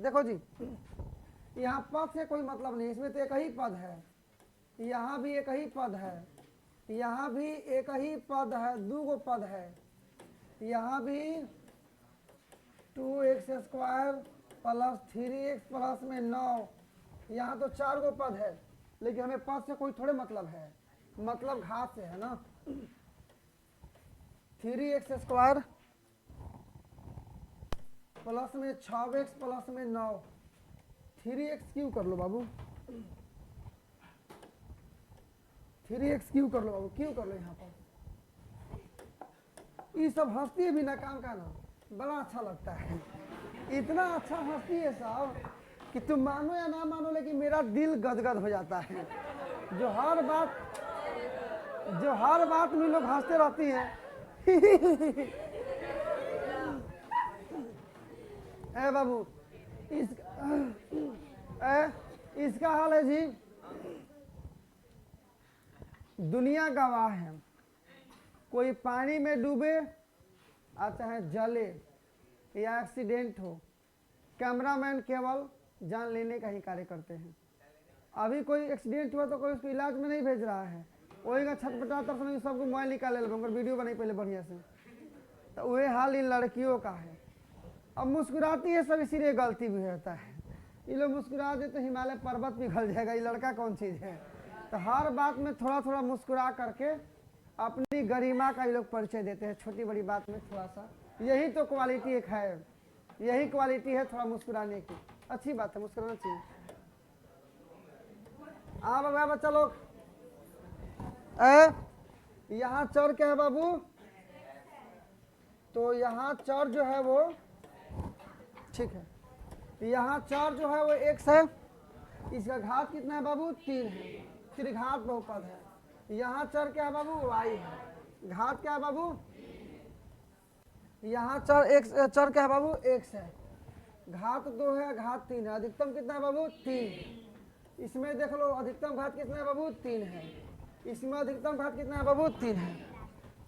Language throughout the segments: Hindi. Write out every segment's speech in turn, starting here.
देखो जी, यहाँ पद से कोई मतलब नहीं, इसमें तो एक ही पद है, यहाँ भी एक ही पद है, यहाँ भी एक ही पद है, दो गो पद है, यहाँ भी 2x² प्लस 3x प्लस में 9, यहाँ तो 4 गो पद है, लेकिन हमें पद से कोई थोड़े मतलब है, मतलब घात से है ना। 3x² प्लस में 6x प्लस में 9, 3x³ कर लो बाबू, 3x³ कर लो बाबू, क्यों कर लो। यहाँ पर ये सब हंसती है बिना काम का ना, बड़ा अच्छा लगता है, इतना अच्छा हंसती है साहब कि तुम मानो या ना मानो, लेकिन मेरा दिल गदगद हो जाता है। जो हर बात में लोग हंसते रहती हैं। ए बाबू, इसका हाल है जी, दुनिया गवाह है, कोई पानी में डूबे और चाहे जले या एक्सीडेंट हो, कैमरामैन केवल जान लेने का ही कार्य करते हैं। अभी कोई एक्सीडेंट हुआ तो कोई उसको इलाज में नहीं भेज रहा है, वही का छटपटाता समय सबको मोबाइल निकाले लगे, वीडियो बनाई पहले बढ़िया से। तो वही हाल इन लड़कियों का है। अब मुस्कुराती है सब, इसीलिए गलती भी होता है। ये लोग मुस्कुरा दे तो हिमालय पर्वत पिघल जाएगा, ये लड़का कौन चीज़ है। तो हर बात में थोड़ा थोड़ा मुस्कुरा करके अपनी गरिमा का ये लोग परिचय देते हैं, छोटी बड़ी बात में थोड़ा सा। यही तो क्वालिटी एक है, यही क्वालिटी है थोड़ा मुस्कुराने की। अच्छी बात है, मुस्कुराना चाहिए। हाँ बाबा, बच्चा लोग, यहाँ चर क्या है बाबू, तो यहाँ चर जो है वो ठीक है, यहाँ चर जो है वो x है, इसका घात कितना है बाबू, 3 है, त्रिघात बहुपद है। यहाँ चर क्या है बाबू, y है, घात क्या है बाबू, यहाँ चर क्या है बाबू, x है, घात 2 है, घात 3 है, अधिकतम कितना है बाबू, 3। इसमें देख लो अधिकतम घात कितना है बाबू, 3 है, इसमें अधिकतम घात कितना है बाबू, 3 है।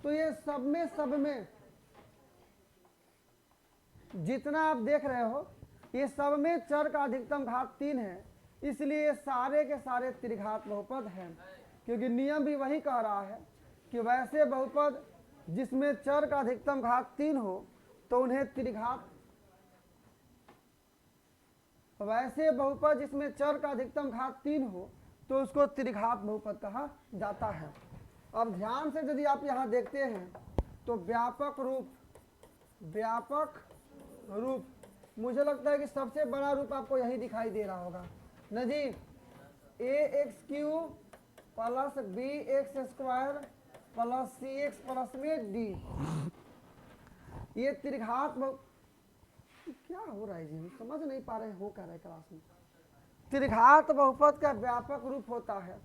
तो ये सब में जितना आप देख रहे हो, ये सब में चर का अधिकतम घात 3 है, इसलिए सारे के सारे त्रिघात बहुपद हैं। क्योंकि नियम भी वही कह रहा है कि वैसे बहुपद जिसमें चर का अधिकतम घात 3 हो तो उन्हें त्रिघात, वैसे बहुपद जिसमें चर का अधिकतम घात 3 हो तो उसको त्रिघात बहुपद कहा जाता है। अब ध्यान से यदि आप यहाँ देखते हैं तो व्यापक रूप मुझे लगता है कि सबसे बड़ा रूप आपको यही दिखाई दे रहा होगा न जी, ax³ plus bx² plus cx plus में d, ये त्रिघात क्या हो रहा है जी, समझ नहीं पा रहे हो क्या रहा है क्लास में। त्रिघात बहुपद का व्यापक रूप होता है।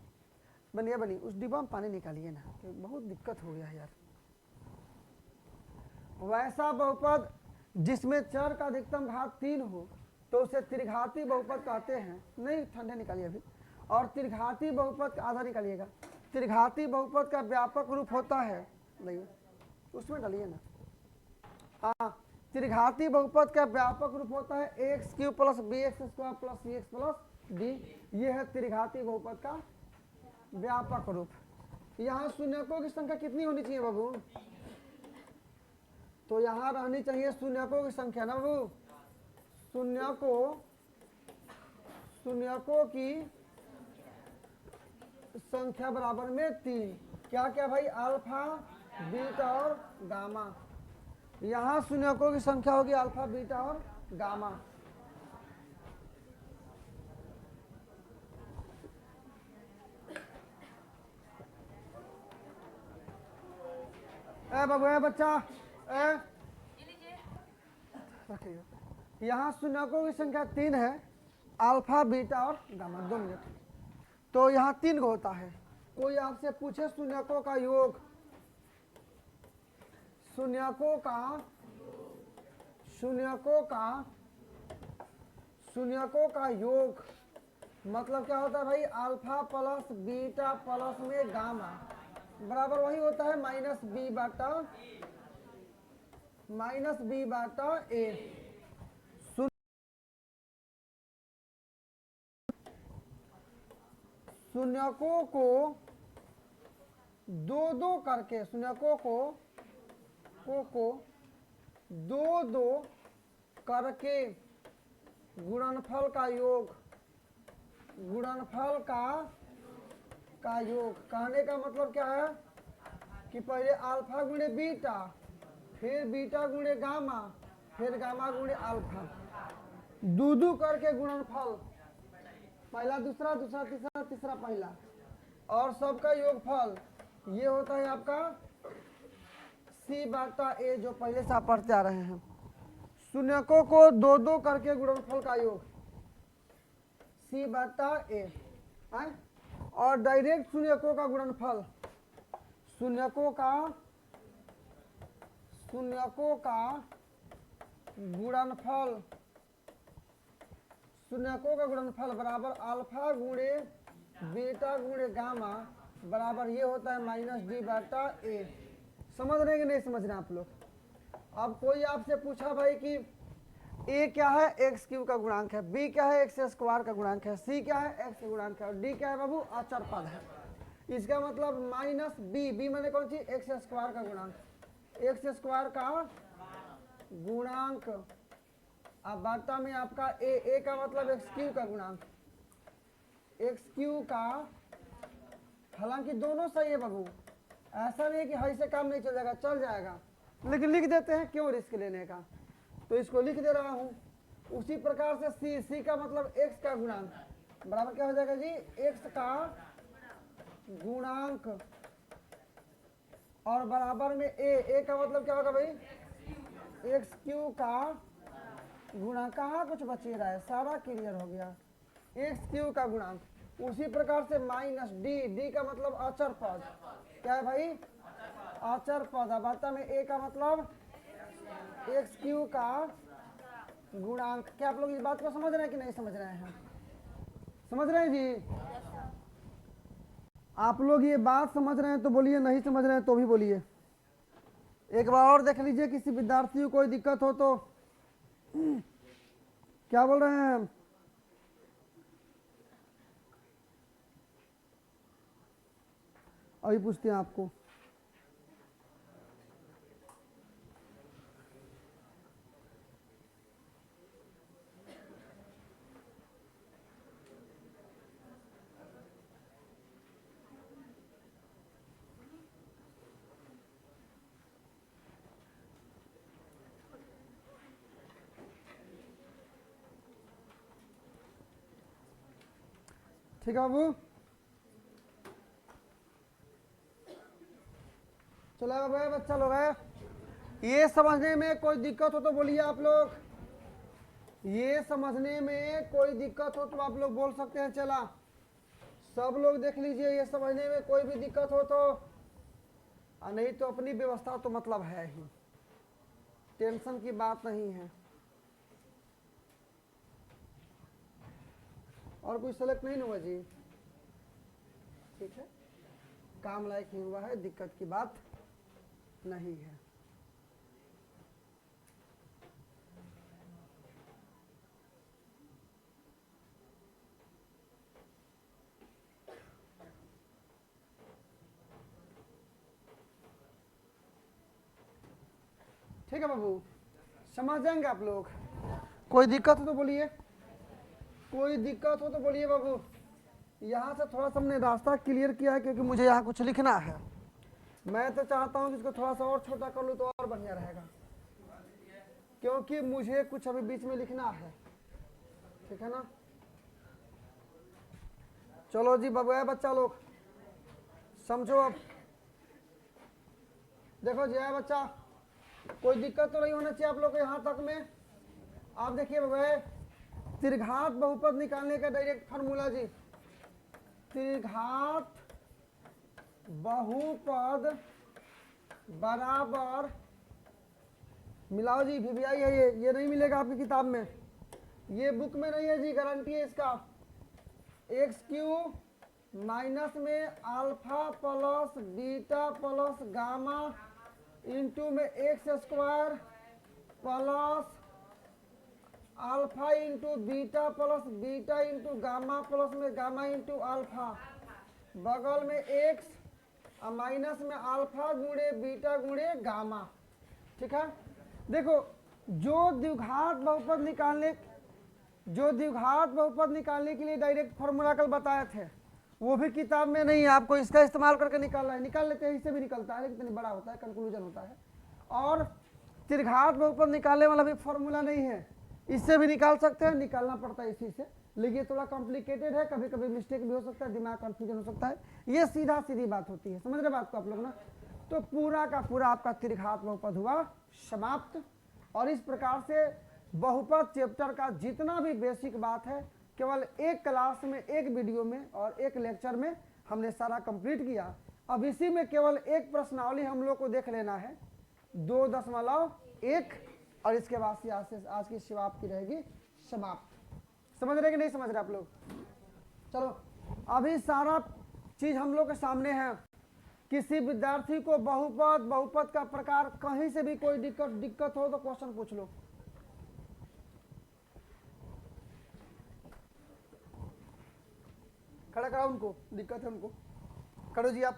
बनिए उस डिब्बा में पानी निकालिए ना, बहुत दिक्कत हो गया यार। वैसा बहुपद जिसमें चर का अधिकतम घात 3 हो तो उसे त्रिघाती बहुपद कहते हैं। नहीं, ठंडे निकालिए अभी। और त्रिघाती बहुपद का आधा निकालिएगा। त्रिघाती बहुपद का व्यापक रूप होता है, नहीं उसमें डालिए ना, हाँ, त्रिघाती बहुपद का व्यापक रूप होता है ax³ plus bx² plus cx plus d। ये है त्रिघाती बहुपद का व्यापक रूप। यहाँ शून्यकों की संख्या कितनी होनी चाहिए बाबू, तो यहाँ रहनी चाहिए शून्यकों की संख्या ना बाबू, शून्यकों की संख्या बराबर में 3। क्या क्या भाई, अल्फा बीटा और गामा। यहाँ शून्यकों की संख्या होगी अल्फा बीटा और गामा। बाबू बच्चा, यहाँ शून्यकों की संख्या 3 है, अल्फा बीटा और गामा। 2 मिनट, तो यहाँ 3 को होता है। कोई आपसे पूछे शून्यकों का योग, शून्यकों का योग मतलब क्या होता है भाई, अल्फा प्लस बीटा प्लस में गामा बराबर वही होता है -b/a। शून्यकों को दो दो करके शून्यकों को दो दो करके गुणनफल का योग कहने का मतलब क्या है कि पहले अल्फा गुणे बीटा, फिर बीटा गुणे गामा, फिर गामा गुणे अल्फा, दो करके गुणनफल, पहला दूसरा, दूसरा तीसरा, तीसरा पहला, और सबका योगफल ये होता है आपका सी बटा ए, जो पहले से आप पढ़ते आ रहे हैं। शून्यकों को दो दो करके गुणनफल का योग सी बटा ए, और डायरेक्ट शून्यकों का गुणनफल, शून्यकों का गुणनफल बराबर अल्फा गुणे बीटा गुणे गामा बराबर ये होता है माइनस डी बटा ए। समझ रहे हैं कि नहीं समझ रहे हैं आप लोग? अब कोई आपसे पूछा भाई कि ए क्या है, एक्स क्यू का गुणांक है, बी क्या है, एक्स स्क्वायर का गुणांक है, सी क्या है, एक्स का गुणांक है, और डी क्या है बाबू, अचर पद है। इसका मतलब माइनस बी मैंने कौन सी, एक्स स्क्वायर का गुणांक, एक्स स्क्वायर का गुणांक, अब बाटा में आपका ए का मतलब एक्स क्यू का गुणांक, एक्स क्यू का, हालांकि दोनों सही है बाबू, ऐसा नहीं कि हाई से काम नहीं चल जाएगा, चल जाएगा, लेकिन लिख देते हैं, क्यों रिस्क लेने का, तो इसको लिख दे रहा हूं। उसी प्रकार से सी का मतलब एक्स का गुणांक बराबर क्या हो जाएगा जी, एक्स का गुणांक, और बराबर में ए का मतलब क्या होगा भाई, एक्स क्यू का गुणांक, कहाँ कुछ बच ही रहा है, सारा क्लियर हो गया, एक्स क्यू का गुणांक। उसी प्रकार से माइनस डी का मतलब अचर पद, क्या है भाई, अचर पद। अब आता में ए का मतलब एक्स क्यू का गुणांक। क्या आप लोग इस बात को समझ रहे हैं कि नहीं समझ रहे हैं? समझ रहे हैं जी? आप लोग ये बात समझ रहे हैं तो बोलिए, नहीं समझ रहे हैं तो भी बोलिए। एक बार और देख लीजिए, किसी विद्यार्थी को कोई दिक्कत हो तो क्या बोल रहे हैं? अभी पूछते हैं आपको। ठीक है बाबू, चलो भाई बच्चा लोग है, ये समझने में कोई दिक्कत हो तो बोलिए आप लोग, ये समझने में कोई दिक्कत हो तो आप लोग बोल सकते हैं। चला सब लोग देख लीजिए, ये समझने में कोई भी दिक्कत हो तो, नहीं तो अपनी व्यवस्था तो मतलब है ही, टेंशन की बात नहीं है। और कोई सेलेक्ट नहीं हुआ जी? ठीक है, काम लायक ही हुआ है, दिक्कत की बात नहीं है। ठीक है बाबू, समझ जाएंगे आप लोग? कोई दिक्कत हो तो बोलिए, कोई दिक्कत हो तो बोलिए बाबू। यहाँ से थोड़ा सा हमने रास्ता क्लियर किया है, क्योंकि मुझे यहाँ कुछ लिखना है। मैं तो चाहता हूँ कि इसको थोड़ा सा और छोटा कर लूँ तो और बढ़िया रहेगा, क्योंकि मुझे कुछ अभी बीच में लिखना है। ठीक है ना? चलो जी बाबू, बच्चा लोग समझो। अब देखो जी बच्चा, कोई दिक्कत तो नहीं होना चाहिए आप लोग को यहाँ तक में। आप देखिए बाबू, त्रिघात बहुपद निकालने का डायरेक्ट फार्मूला जी, त्रिघात बहुपद बराबर, मिलाओ जी, वीवीआई है ये नहीं मिलेगा आपकी किताब में, ये बुक में नहीं है जी, गारंटी है इसका। एक्स क्यू माइनस में alpha plus beta plus gamma into में x square plus alpha into beta plus beta into gamma plus में गामा इंटू अल्फा बगल में एक्स और माइनस में अल्फा गुणे बीटा गुणे गामा। ठीक है, देखो जो द्विघात बहुपद निकालने के लिए डायरेक्ट फॉर्मूला कल बताए थे, वो भी किताब में नहीं है, आपको इसका इस्तेमाल करके निकालना है। निकाल लेते हैं, इससे भी निकलता है लेकिन बड़ा होता है, कंक्लूजन होता है। और त्रिघात बहुपद निकालने वाला भी फॉर्मूला नहीं है, इससे भी निकाल सकते हैं, निकालना पड़ता है इसी से, लेकिन थोड़ा कॉम्प्लिकेटेड है, कभी कभी मिस्टेक भी हो सकता है, दिमाग कंफ्यूजन हो सकता है। ये सीधा सीधी बात होती है, समझ रहे बात को आप लोग ना। तो पूरा का पूरा आपका त्रिघात बहुपद हुआ समाप्त। और इस प्रकार से बहुपद चैप्टर का जितना भी बेसिक बात है, केवल एक क्लास में, एक वीडियो में और एक लेक्चर में हमने सारा कंप्लीट किया। अब इसी में केवल एक प्रश्नावली हम लोग को देख लेना है, 2.1, और इसके बाद से आज की शिवा आपकी रहेगी समाप्त। समझ रहे कि नहीं समझ रहे आप लोग? चलो, अभी सारा चीज हम लोग के सामने है। किसी विद्यार्थी को बहुपद का प्रकार कहीं से भी कोई दिक्कत हो तो क्वेश्चन पूछ लो। खड़ा करा उनको, दिक्कत है उनको। खड़ो जी, आप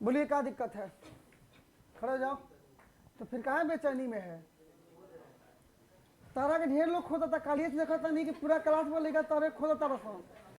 बोलिए क्या दिक्कत है, खड़े हो जाओ। तो फिर कहाँ बेचैनी में है? तारा के ढेर लोग खोदा था, कालिए देखा था नहीं कि पूरा क्लास बोलेगा तारे खोदा था।